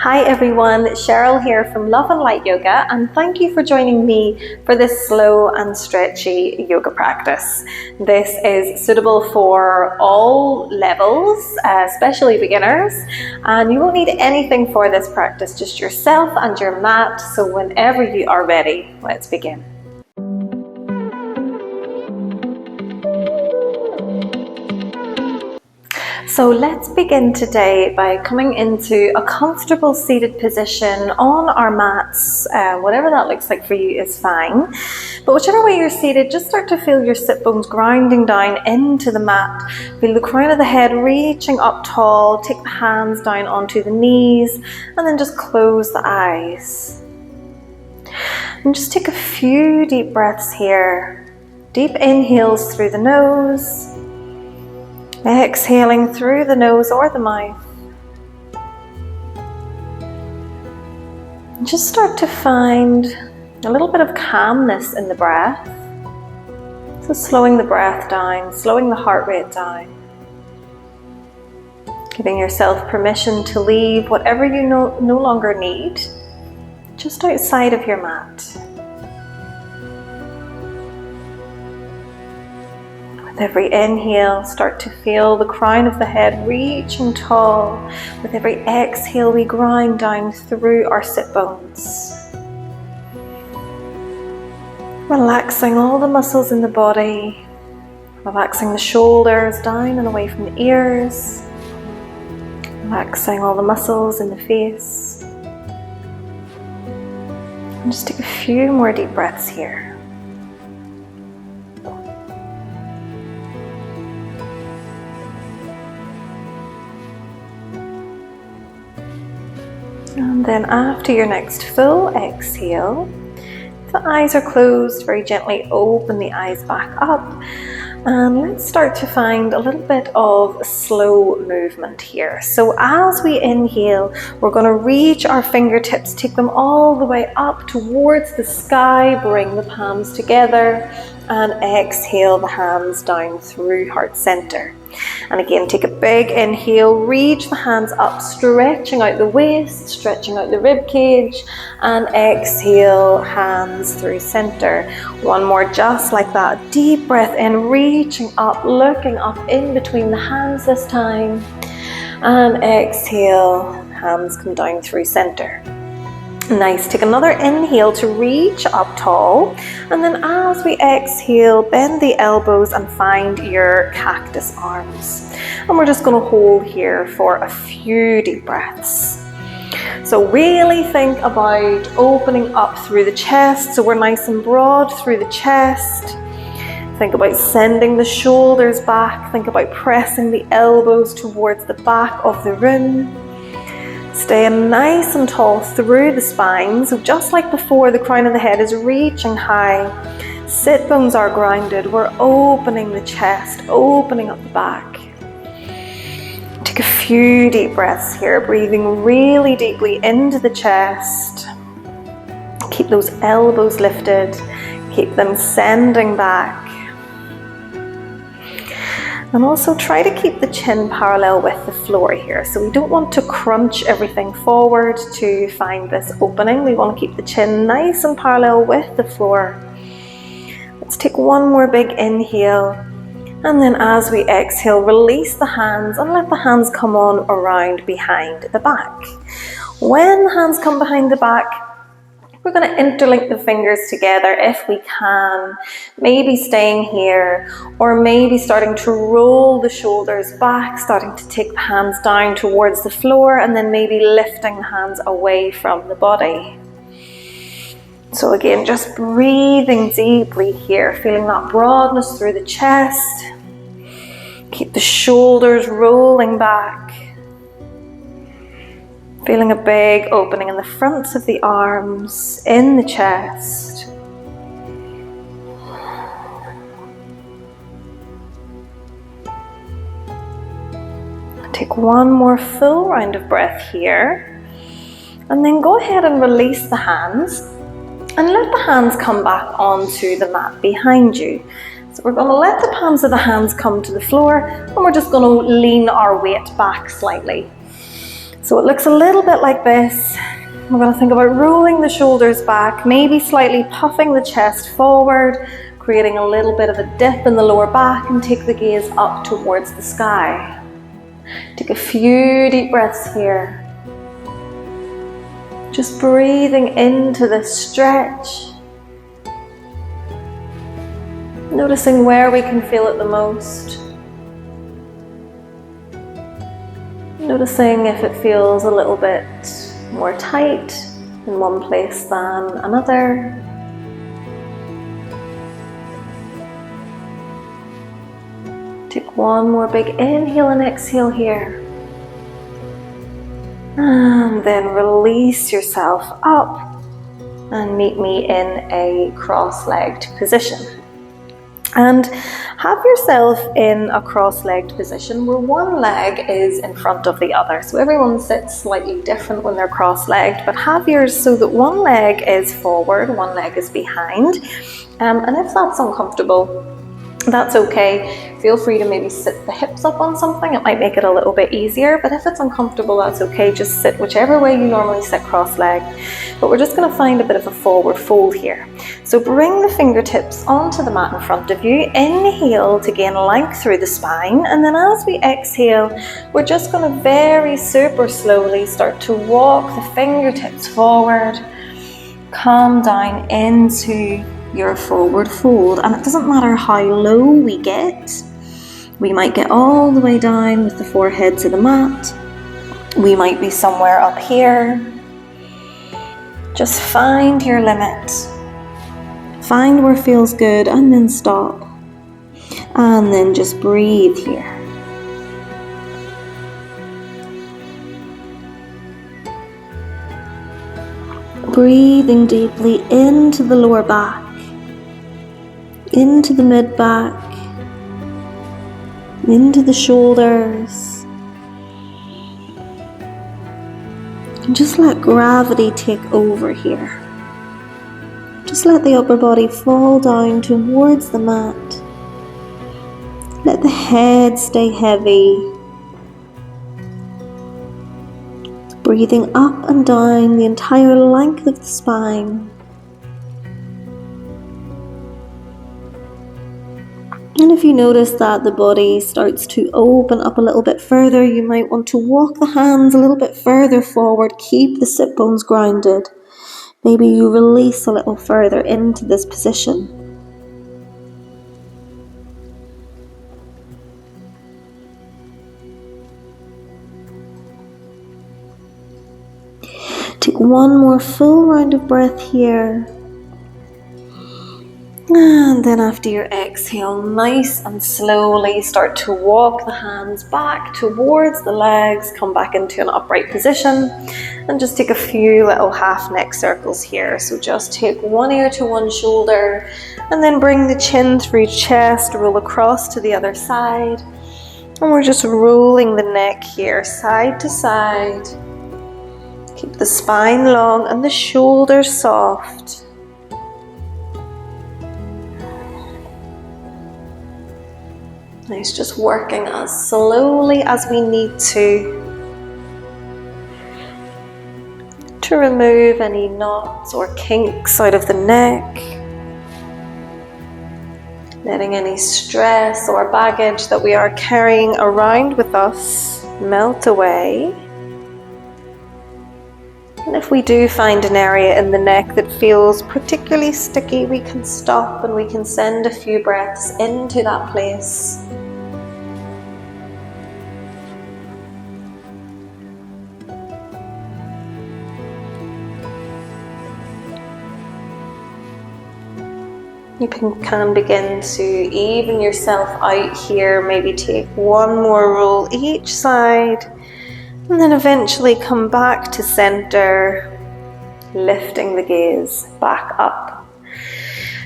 Hi everyone, Cheryl here from Love and Light Yoga, and thank you for joining me for this slow and stretchy yoga practice. This is suitable for all levels, especially beginners, and you won't need anything for this practice, just yourself and your mat. So whenever you are ready, let's begin. So let's begin today by coming into a comfortable seated position on our mats. Whatever that looks like for you is fine. But whichever way you're seated, just start to feel your sit bones grinding down into the mat. Feel the crown of the head reaching up tall. Take the hands down onto the knees and then just close the eyes. And just take a few deep breaths here. Deep inhales through the nose. Exhaling through the nose or the mouth. And just start to find a little bit of calmness in the breath. So slowing the breath down, slowing the heart rate down. Giving yourself permission to leave whatever you no longer need just outside of your mat. With every inhale, start to feel the crown of the head reaching tall. With every exhale, we grind down through our sit bones. Relaxing all the muscles in the body. Relaxing the shoulders down and away from the ears. Relaxing all the muscles in the face. And just take a few more deep breaths here. And then after your next full exhale, if the eyes are closed, very gently open the eyes back up. And let's start to find a little bit of slow movement here. So as we inhale, we're going to reach our fingertips, take them all the way up towards the sky, bring the palms together, and exhale the hands down through heart center. And again, take a big inhale, reach the hands up, stretching out the waist, stretching out the rib cage, and exhale, hands through center. One more just like that. Deep breath in, reaching up, looking up in between the hands this time. And exhale, hands come down through center. Nice, take another inhale to reach up tall, and then as we exhale, bend the elbows and find your cactus arms. And we're just going to hold here for a few deep breaths. So really think about opening up through the chest, so we're nice and broad through the chest. Think about sending the shoulders back, think about pressing the elbows towards the back of the room. Staying nice and tall through the spine. So just like before, the crown of the head is reaching high. Sit bones are grounded. We're opening the chest, opening up the back. Take a few deep breaths here, breathing really deeply into the chest. Keep those elbows lifted. Keep them sending back. And also try to keep the chin parallel with the floor here. So we don't want to crunch everything forward to find this opening. We want to keep the chin nice and parallel with the floor. Let's take one more big inhale. And then as we exhale, release the hands and let the hands come on around behind the back. When the hands come behind the back, we're going to interlink the fingers together if we can, maybe staying here, or maybe starting to roll the shoulders back, starting to take the hands down towards the floor, and then maybe lifting the hands away from the body. So again, just breathing deeply here, feeling that broadness through the chest. Keep the shoulders rolling back. Feeling a big opening in the fronts of the arms, in the chest. Take one more full round of breath here. And then go ahead and release the hands. And let the hands come back onto the mat behind you. So we're going to let the palms of the hands come to the floor. And we're just going to lean our weight back slightly. So it looks a little bit like this. We're going to think about rolling the shoulders back, maybe slightly puffing the chest forward, creating a little bit of a dip in the lower back, and take the gaze up towards the sky. Take a few deep breaths here. Just breathing into this stretch. Noticing where we can feel it the most. Noticing if it feels a little bit more tight in one place than another. Take one more big inhale and exhale here. And then release yourself up and meet me in a cross-legged position. And have yourself in a cross-legged position where one leg is in front of the other. So everyone sits slightly different when they're cross-legged, but have yours so that one leg is forward, one leg is behind. And if that's uncomfortable, that's okay. Feel free to maybe sit the hips up on something. It might make it a little bit easier, but if it's uncomfortable, that's okay. Just sit whichever way you normally sit cross-legged. But we're just going to find a bit of a forward fold here. So bring the fingertips onto the mat in front of you. Inhale to gain length through the spine. And then as we exhale, we're just going to very super slowly start to walk the fingertips forward. Come down into your forward fold. And it doesn't matter how low we get. We might get all the way down with the forehead to the mat. We might be somewhere up here. Just find your limit. Find where feels good and then stop. And then just breathe here. Breathing deeply into the lower back, into the mid back, into the shoulders. And just let gravity take over here. Just let the upper body fall down towards the mat. Let the head stay heavy. Breathing up and down the entire length of the spine. And if you notice that the body starts to open up a little bit further, you might want to walk the hands a little bit further forward. Keep the sit bones grounded. Maybe you release a little further into this position. Take one more full round of breath here. And then after your exhale, nice and slowly start to walk the hands back towards the legs, come back into an upright position, and just take a few little half neck circles here. So just take one ear to one shoulder, and then bring the chin through chest, roll across to the other side. And we're just rolling the neck here, side to side. Keep the spine long and the shoulders soft. Nice, just working as slowly as we need to remove any knots or kinks out of the neck. Letting any stress or baggage that we are carrying around with us melt away. And if we do find an area in the neck that feels particularly sticky, we can stop and we can send a few breaths into that place. You can begin to even yourself out here, maybe take one more roll each side, and then eventually come back to center, lifting the gaze back up.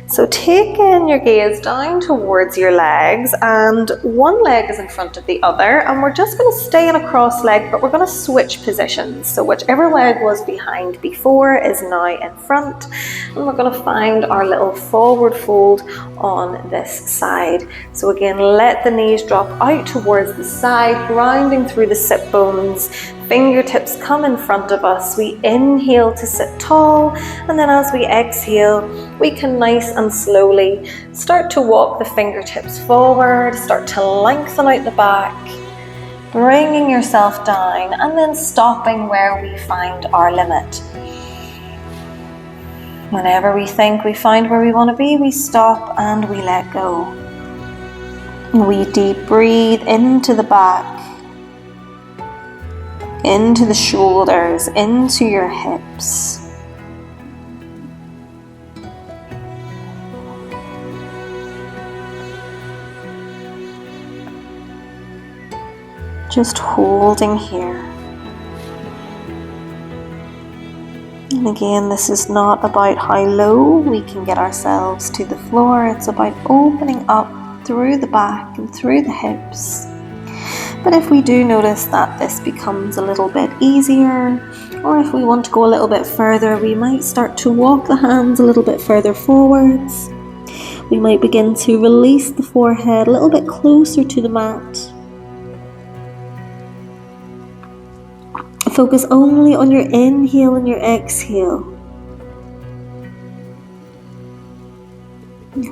So take in your gaze down towards your legs, and one leg is in front of the other, and we're just going to stay in a cross leg, but we're going to switch positions. So whichever leg was behind before is now in front, and we're going to find our little forward fold on this side. So again, let the knees drop out towards the side, grounding through the sit bones, fingertips come in front of us. We inhale to sit tall, and then as we exhale, we can nice and slowly start to walk the fingertips forward, start to lengthen out the back, bringing yourself down, and then stopping where we find our limit. Whenever we think we find where we want to be, we stop and we let go. We deep breathe into the back, into the shoulders, into your hips. Just holding here. And again, this is not about how low we can get ourselves to the floor. It's about opening up through the back and through the hips. But if we do notice that this becomes a little bit easier, or if we want to go a little bit further, we might start to walk the hands a little bit further forwards. We might begin to release the forehead a little bit closer to the mat. Focus only on your inhale and your exhale.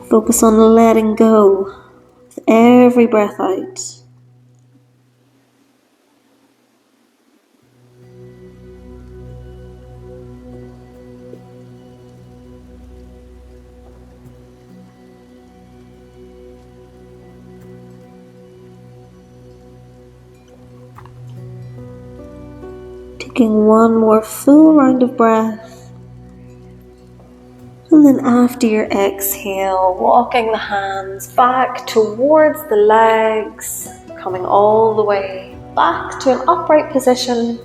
Focus on letting go with every breath out. Taking one more full round of breath, and then after your exhale, walking the hands back towards the legs, coming all the way back to an upright position,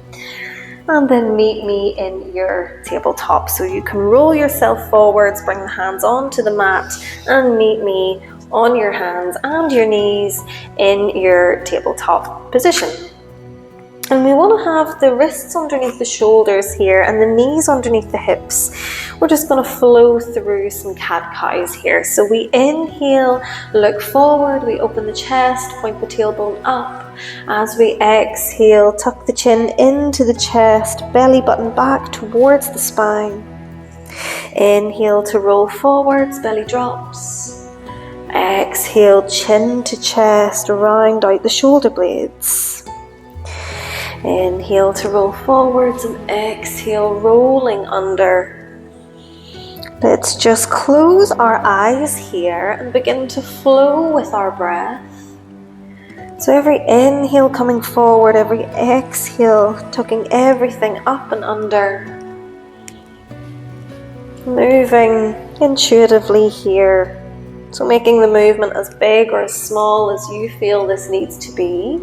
and then meet me in your tabletop. So you can roll yourself forwards, bring the hands onto the mat, and meet me on your hands and your knees in your tabletop position. And we want to have the wrists underneath the shoulders here and the knees underneath the hips. We're just going to flow through some cat-cows here. So we inhale, look forward, we open the chest, point the tailbone up. As we exhale, tuck the chin into the chest, belly button back towards the spine. Inhale to roll forwards, belly drops. Exhale, chin to chest, round out the shoulder blades. Inhale to roll forwards and exhale, rolling under. Let's just close our eyes here and begin to flow with our breath. So every inhale coming forward, every exhale tucking everything up and under. Moving intuitively here. So making the movement as big or as small as you feel this needs to be.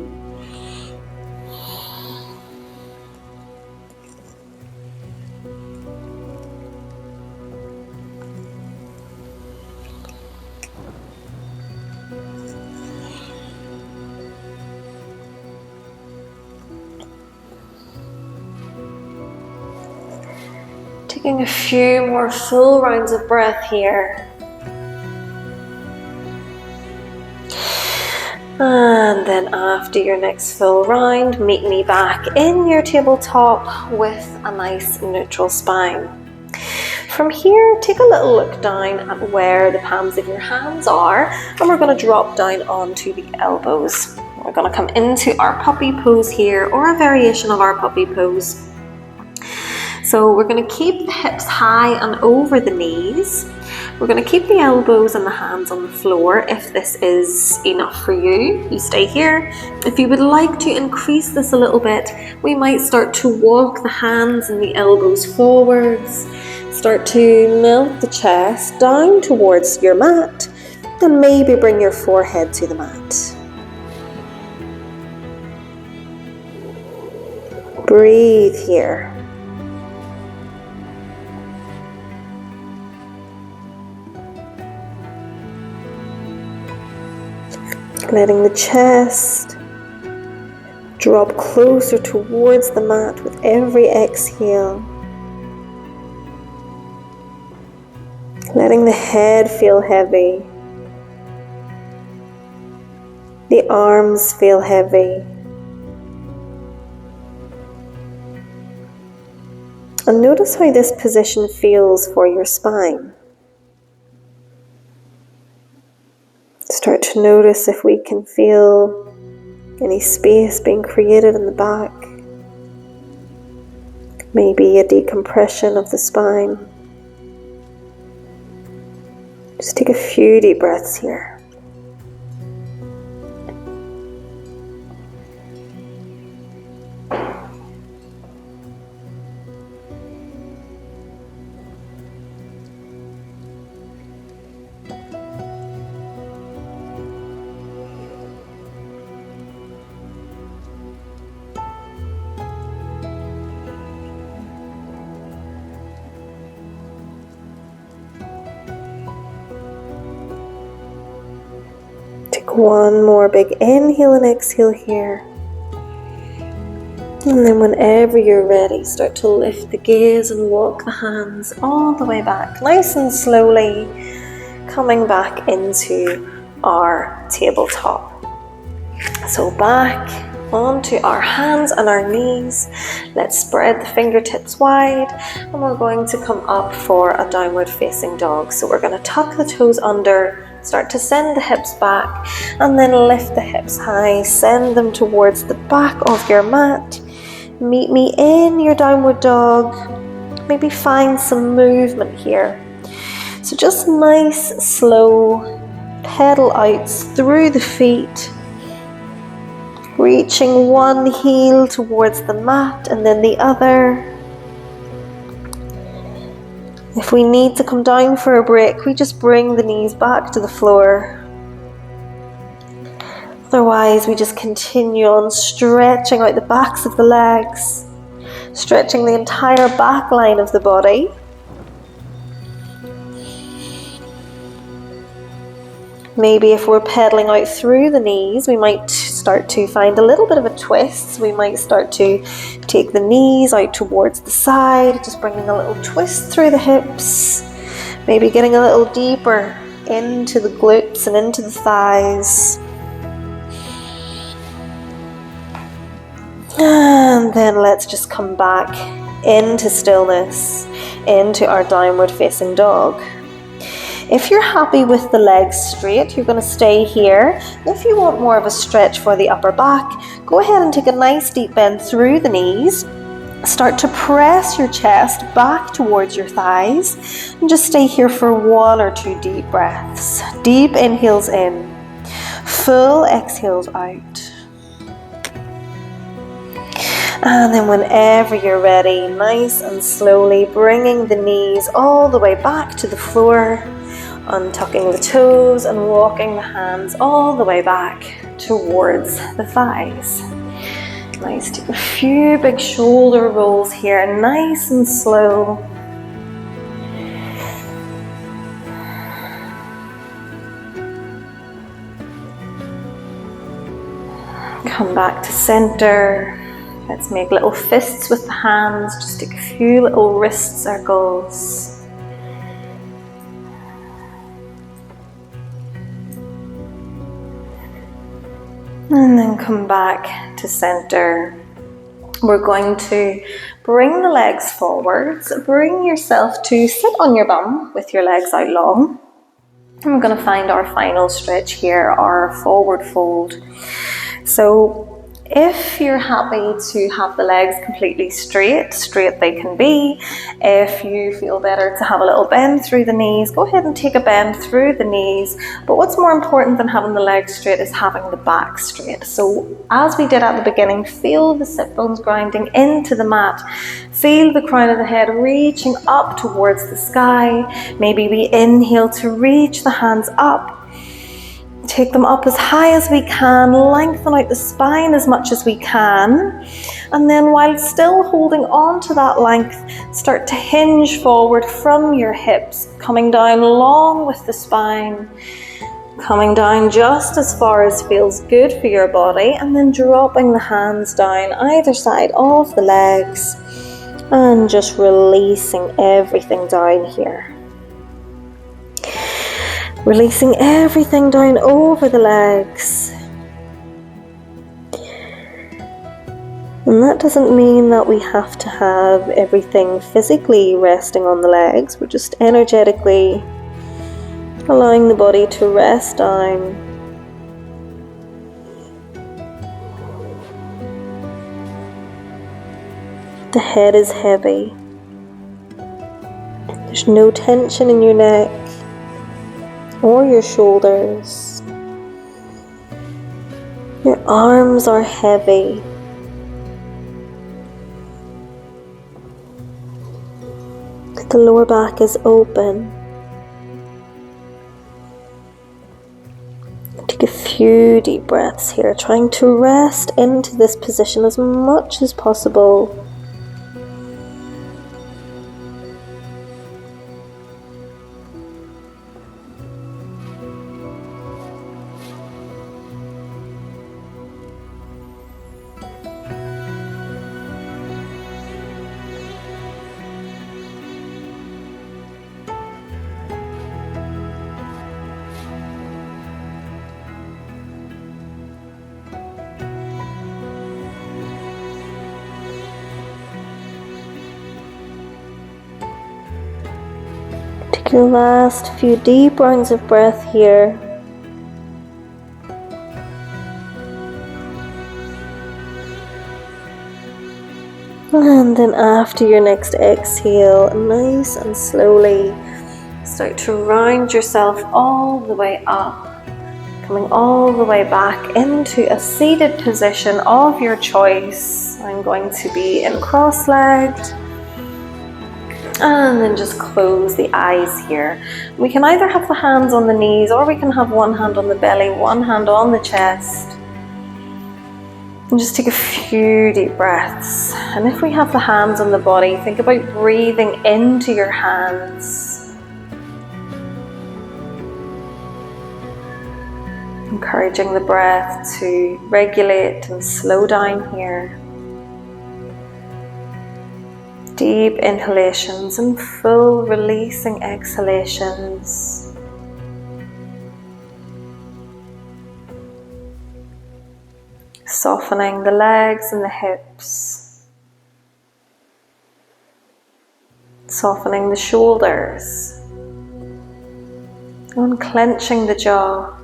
Taking a few more full rounds of breath here. And then after your next full round, meet me back in your tabletop with a nice neutral spine. From here, take a little look down at where the palms of your hands are, and we're going to drop down onto the elbows. We're going to come into our puppy pose here, or a variation of our puppy pose. So we're going to keep the hips high and over the knees. We're going to keep the elbows and the hands on the floor. If this is enough for you, you stay here. If you would like to increase this a little bit, we might start to walk the hands and the elbows forwards. Start to melt the chest down towards your mat, and maybe bring your forehead to the mat. Breathe here. Letting the chest drop closer towards the mat with every exhale. Letting the head feel heavy. The arms feel heavy. And notice how this position feels for your spine. Start to notice if we can feel any space being created in the back. Maybe a decompression of the spine. Just take a few deep breaths here. Take one more big inhale and exhale here. And then whenever you're ready, start to lift the gaze and walk the hands all the way back, nice and slowly, coming back into our tabletop. So back onto our hands and our knees. Let's spread the fingertips wide, and we're going to come up for a downward facing dog. So we're going to tuck the toes under, start to send the hips back, and then lift the hips high, send them towards the back of your mat. Meet me in your downward dog. Maybe find some movement here. So just nice, slow pedal outs through the feet, reaching one heel towards the mat and then the other. If we need to come down for a break, we just bring the knees back to the floor. Otherwise, we just continue on stretching out the backs of the legs, stretching the entire back line of the body. Maybe if we're pedaling out through the knees, we might start to find a little bit of a twist. We might start to take the knees out towards the side, just bringing a little twist through the hips. Maybe getting a little deeper into the glutes and into the thighs. And then let's just come back into stillness, into our downward facing dog. If you're happy with the legs straight, you're going to stay here. If you want more of a stretch for the upper back, go ahead and take a nice deep bend through the knees. Start to press your chest back towards your thighs, and just stay here for 1 or 2 deep breaths. Deep inhales in, full exhales out. And then whenever you're ready, nice and slowly bringing the knees all the way back to the floor, untucking the toes and walking the hands all the way back towards the thighs. Nice, take a few big shoulder rolls here, nice and slow. Come back to center. Let's make little fists with the hands, just take a few little wrist circles. And then come back to center. We're going to bring the legs forwards. Bring yourself to sit on your bum with your legs out long. And we're going to find our final stretch here, our forward fold. So if you're happy to have the legs completely straight they can be. If you feel better to have a little bend through the knees, go ahead and take a bend through the knees. But what's more important than having the legs straight is having the back straight. So as we did at the beginning, feel the sit bones grinding into the mat. Feel the crown of the head reaching up towards the sky. Maybe we inhale to reach the hands up. Take them up as high as we can, lengthen out the spine as much as we can, and then while still holding on to that length, start to hinge forward from your hips, coming down long with the spine, coming down just as far as feels good for your body, and then dropping the hands down either side of the legs, and just releasing everything down here. Releasing everything down over the legs. And that doesn't mean that we have to have everything physically resting on the legs. We're just energetically allowing the body to rest down. The head is heavy. There's no tension in your neck or your shoulders. Your arms are heavy. The lower back is open. Take a few deep breaths here, trying to rest into this position as much as possible. Take your last few deep rounds of breath here. And then after your next exhale, nice and slowly start to round yourself all the way up, coming all the way back into a seated position of your choice. I'm going to be in cross-legged. And then just close the eyes here. We can either have the hands on the knees, or we can have one hand on the belly, one hand on the chest. And just take a few deep breaths. And if we have the hands on the body, think about breathing into your hands. Encouraging the breath to regulate and slow down here. Deep inhalations and full releasing exhalations. Softening the legs and the hips. Softening the shoulders. Unclenching the jaw.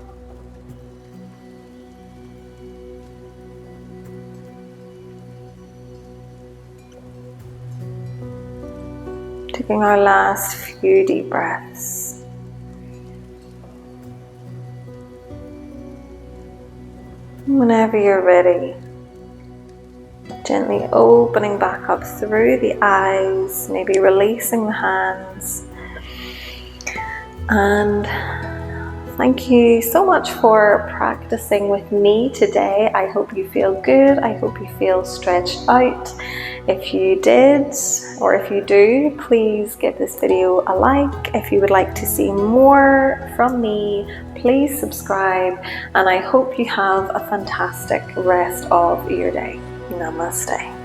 Taking our last few deep breaths. Whenever you're ready, gently opening back up through the eyes, maybe releasing the hands. And thank you so much for practicing with me today. I hope you feel good. I hope you feel stretched out. If you did, or if you do, please give this video a like. If you would like to see more from me, please subscribe. And I hope you have a fantastic rest of your day. Namaste.